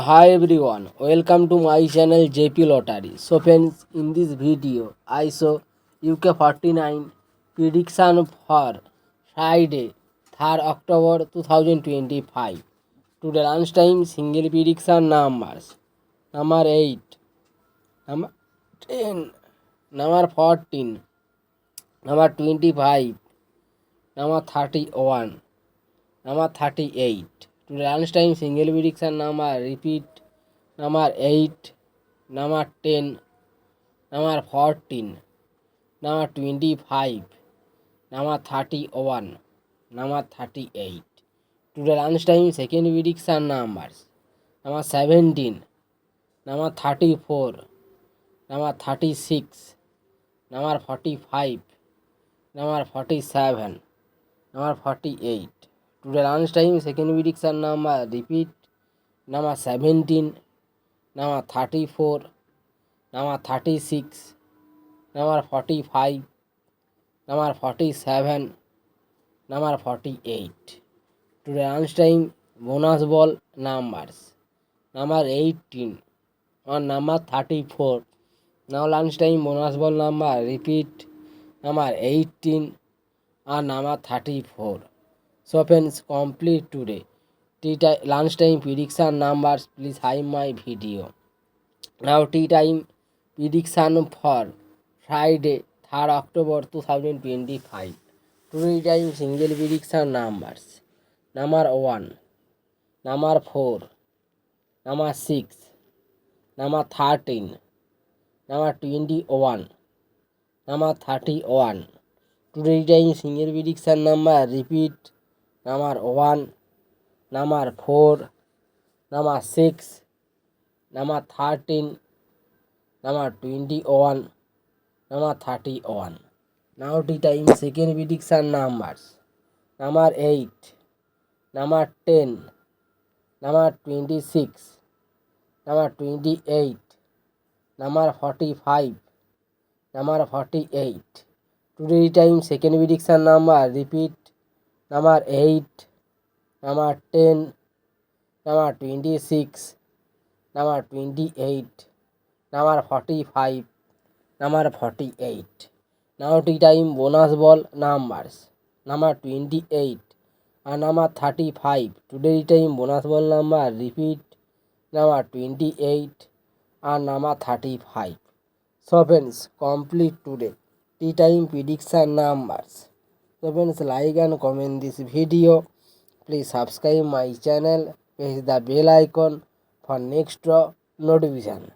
Hi everyone, welcome to my channel JP Lottery. So friends, in this video, I show UK 49 prediction for Friday, 3rd October 2025. Today lunchtime single prediction numbers. Number 8, number 10, number 14, number 25, number 31, number 38. Today lunchtime single prediction number repeat number 8, number 10, number 14, number 25, number 31, number 38. Today lunchtime second prediction numbers number 17, number 34, number 36, number 45, number 47, number 48. Today lunchtime second prediction number repeat number 17, number 34, number 36, number 45, number 47, number 48. Today lunchtime bonus ball numbers number 18 or number 34. Now lunchtime bonus ball number repeat number 18 or number 34. So friends, complete today. Lunchtime prediction numbers, please hide my video. Now tea time prediction for Friday, 3rd October 2025. Today time single prediction numbers. Number 1, number 4, number 6, number 13, number 21, number 31. Today time single prediction number repeat number 1, number 4, number 6, number 13, number 21, number 31. Now the time second prediction numbers. Number 8, number 10, number 26, number 28, number 45, number 48. Today time second prediction number repeat number 8, number 10, number 26, number 28, number 45, number 48. Now the time bonus ball numbers number 28 and number 35. Today time bonus ball number repeat number 28 and number 35. So friends, complete today tea time prediction numbers. So friends, like and comment this video. Please subscribe my channel, press the bell icon for next draw notification.